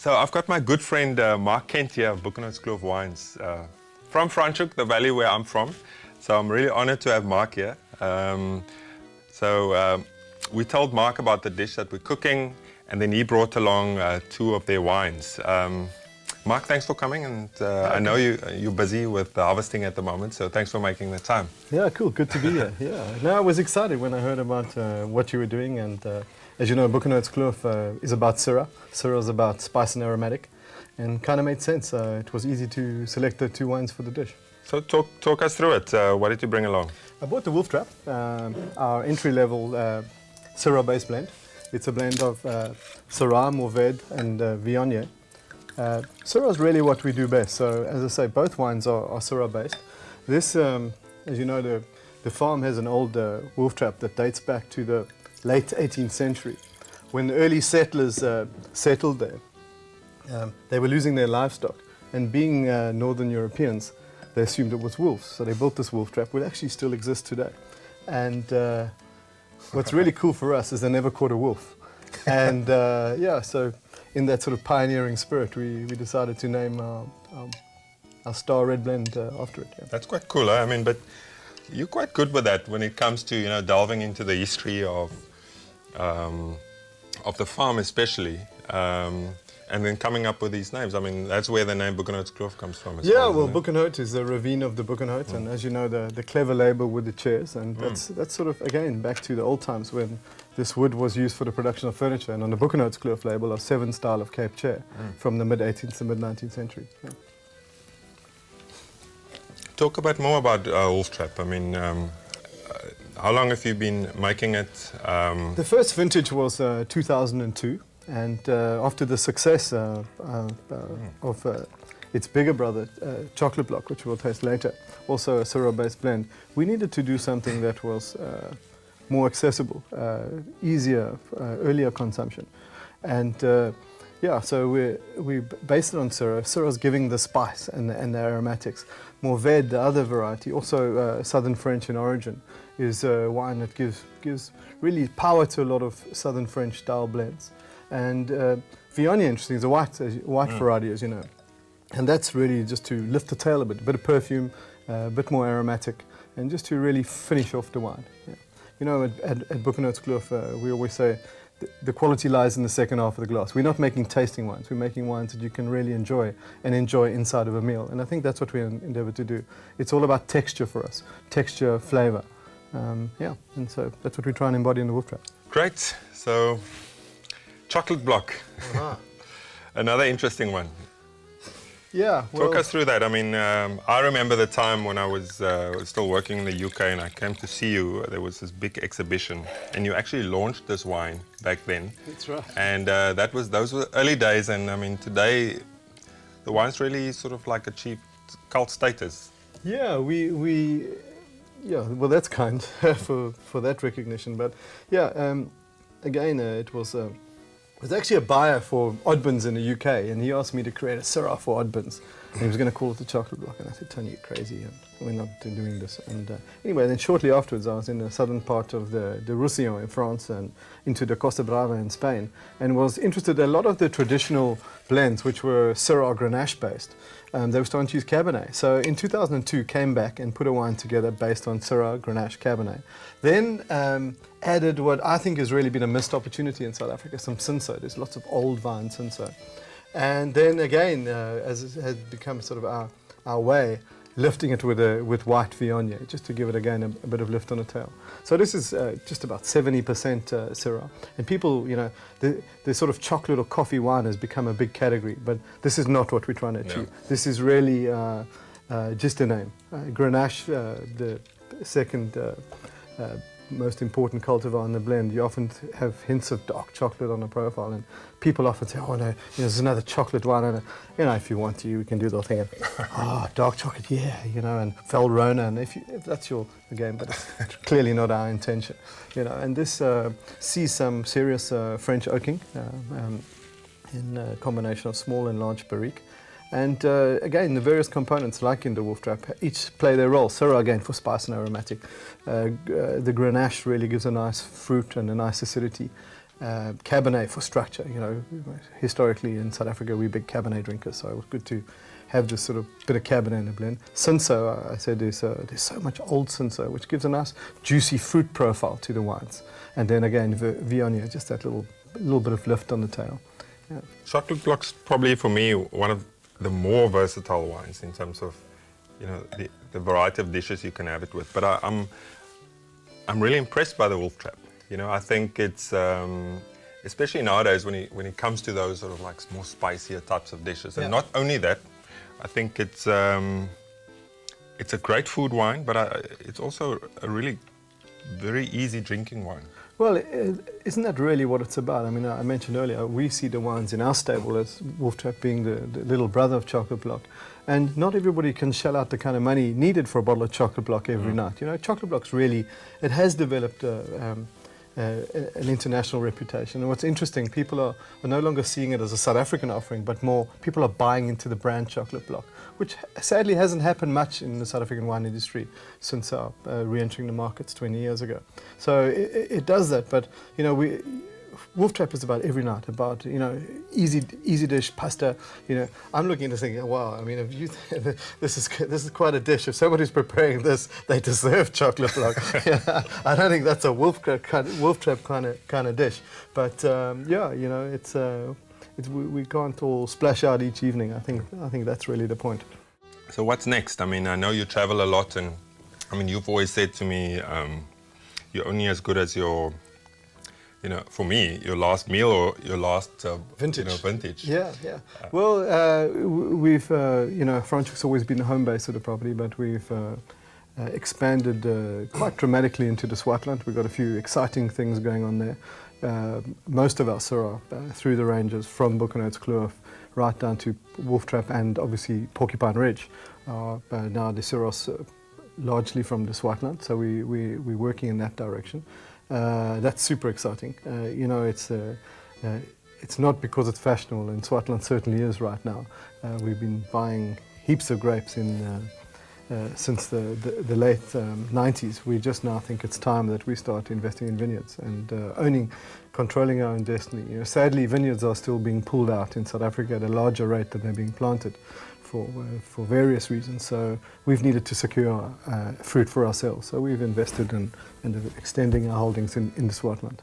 So I've got my good friend Mark Kent here of S02 E11 Wines from Franschhoek, the valley where I'm from. So I'm really honored to have Mark here. We told Mark about the dish that we're cooking, and then he brought along two of their wines. Mark, thanks for coming, and I know you're busy with harvesting at the moment, so thanks for making the time. Yeah, cool. Good to be here. Yeah, no, I was excited when I heard about what you were doing, and as you know, S02 is about Syrah. Syrah is about spice and aromatic, and kind of made sense. It was easy to select the two wines for the dish. So talk us through it. What did you bring along? I bought the Wolf Trap, our entry-level Syrah-based blend. It's a blend of Syrah, Mourvèdre, and Viognier. Syrah is really what we do best. So, as I say, both wines are Syrah-based. This, as you know, the farm has an old wolf trap that dates back to the late 18th century. When the early settlers settled there, they were losing their livestock, and being Northern Europeans, they assumed it was wolves. So they built this wolf trap, which actually still exists today. And what's really cool for us is they never caught a wolf. And yeah, so in that sort of pioneering spirit, we decided to name our star red blend after it. Yeah. That's quite cool. I mean, but you're quite good with that when it comes to, you know, delving into the history of the farm especially, and then coming up with these names. I mean, that's where the name S02 comes from. Yeah, well, S02 is the ravine of the S02, and as you know, the clever label with the chairs, and that's sort of, again, back to the old times when this wood was used for the production of furniture, and on the S02 label are 7 style of Cape chair from the mid-18th to mid-19th century. Yeah. Talk a bit more about Wolf Trap. I mean, how long have you been making it? The first vintage was 2002, and after the success of its bigger brother, Chocolate Block, which we'll taste later, also a Syrah-based blend, we needed to do something that was more accessible, easier, earlier consumption. And yeah, so we based it on Syrah. Syrah's giving the spice and the aromatics. Mourvèdre, the other variety, also Southern French in origin, is a wine that gives really power to a lot of Southern French style blends. And Viognier, interesting, is a white variety, as you know. And that's really just to lift the tail a bit of perfume, a bit more aromatic, and just to really finish off the wine. Yeah. You know, at S02, we always say the quality lies in the second half of the glass. We're not making tasting wines. We're making wines that you can really enjoy inside of a meal. And I think that's what we endeavor to do. It's all about texture for us, texture, flavor. Yeah, and so that's what we try and embody in the Wolf Trap. Great. So, Chocolate Block. Another interesting one. Yeah. Well, talk us through that. I mean, I remember the time when I was still working in the UK and I came to see you. There was this big exhibition, and you actually launched this wine back then. That's right. And those were early days. And I mean, today, the wine's really sort of like achieved cult status. Yeah, yeah. Well, that's kind for that recognition. But yeah, again, it was actually a buyer for Oddbins in the UK, and he asked me to create a Syrah for Oddbins. And he was going to call it the Chocolate Block, and I said, Tony, you're crazy, we're not doing this. And anyway, then shortly afterwards, I was in the southern part of the Roussillon in France and into the Costa Brava in Spain, and was interested in a lot of the traditional blends, which were Syrah Grenache based. They were starting to use Cabernet. So in 2002, came back and put a wine together based on Syrah Grenache Cabernet. Then added what I think has really been a missed opportunity in South Africa, some Cinsault. There's lots of old vine Cinsault. And then again, as it has become sort of our way, lifting it with white Viognier, just to give it again a bit of lift on the tail. So this is just about 70% Syrah. And people, you know, the sort of chocolate or coffee wine has become a big category, but this is not what we're trying to achieve. No. This is really just a name. Grenache, the second most important cultivar in the blend, you often have hints of dark chocolate on the profile, and people often say, oh no, there's another chocolate wine, and you know, if you want to, you can do the thing, oh, dark chocolate, yeah, you know, and Valrhona, and if that's your game, but it's clearly not our intention, you know. And this sees some serious French oaking in a combination of small and large barrique. And again, the various components, like in the Wolf Trap, each play their role. Syrah, again, for spice and aromatic. The Grenache really gives a nice fruit and a nice acidity. Cabernet for structure. You know, historically in South Africa we're big Cabernet drinkers, so it was good to have this sort of bit of Cabernet in the blend. Cinsault, I said there's so much old Cinsault, which gives a nice juicy fruit profile to the wines. And then again, Viognier, just that little bit of lift on the tail. Yeah. Chocolate Block's probably for me one of the more versatile wines in terms of, you know, the variety of dishes you can have it with. But I'm really impressed by the Wolf Trap. You know, I think it's especially nowadays when it comes to those sort of like more spicier types of dishes. And not only that, I think it's a great food wine, but it's also a really very easy drinking wine. Well, isn't that really what it's about? I mean, I mentioned earlier, we see the wines in our stable as Wolf Trap being the little brother of Chocolate Block. And not everybody can shell out the kind of money needed for a bottle of Chocolate Block every night. You know, Chocolate Block's really, it has developed an international reputation. And what's interesting, people are no longer seeing it as a South African offering, but more people are buying into the brand Chocolate Block, which sadly hasn't happened much in the South African wine industry since our re-entering the markets 20 years ago. So it does that, but you know, Wolf Trap is about every night, about, you know, easy dish pasta. You know, I'm looking at this thinking, wow, I mean, if you this is quite a dish. If somebody's preparing this, they deserve Chocolate Block. Yeah, I don't think that's a Wolf Trap kind of dish. But yeah, you know, we can't all splash out each evening. I think that's really the point. So what's next? I mean, I know you travel a lot, and I mean, you've always said to me, you're only as good as your, you know, for me, your last meal or your last vintage. You know, vintage. Yeah, yeah. Well, we've, you know, Franschhoek's always been the home base of the property, but we've expanded quite dramatically into the Swartland. We've got a few exciting things going on there. Most of our Syrah through the ranges from Buchenholz Kloof right down to Wolf Trap and obviously Porcupine Ridge are now the Syrahs largely from the Swartland, so we're working in that direction. That's super exciting. You know, it's not because it's fashionable, and Swartland certainly is right now. We've been buying heaps of grapes since the late 90s. We just now think it's time that we start investing in vineyards and controlling our own destiny. You know, sadly, vineyards are still being pulled out in South Africa at a larger rate than they're being planted for various reasons. So we've needed to secure fruit for ourselves. So we've invested in extending our holdings in the Swartland.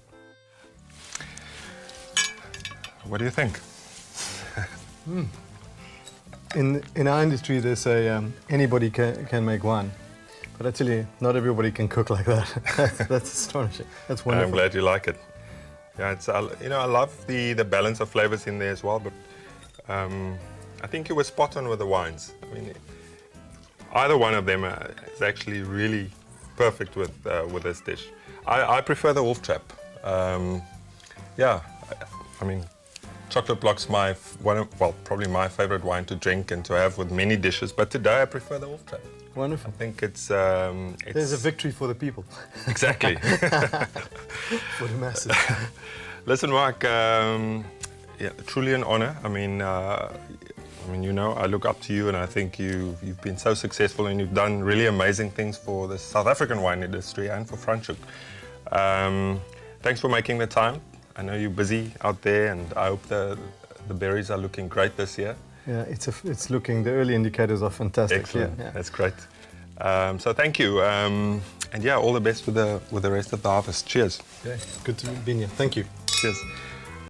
What do you think? In our industry, they say anybody can make wine, but actually, not everybody can cook like that. That's astonishing. That's wonderful. I'm glad you like it. Yeah, it's you know, I love the balance of flavors in there as well. But I think you were spot on with the wines. I mean, either one of them is actually really perfect with this dish. I prefer the Wolf Trap. Yeah, I mean, Chocolate Block's probably my favorite wine to drink and to have with many dishes. But today I prefer the Wolf Trap. Wonderful. I think it's there's a victory for the people. Exactly. For the masses. Listen, Mark. Yeah, truly an honor. I mean, you know, I look up to you, and I think you've been so successful, and you've done really amazing things for the South African wine industry and for Franschhoek. Thanks for making the time. I know you're busy out there, and I hope the berries are looking great this year. Yeah, it's looking. The early indicators are fantastic. Excellent. Yeah. That's great. So thank you, and yeah, all the best with the rest of the harvest. Cheers. Okay. Good to be here. Thank you. Cheers.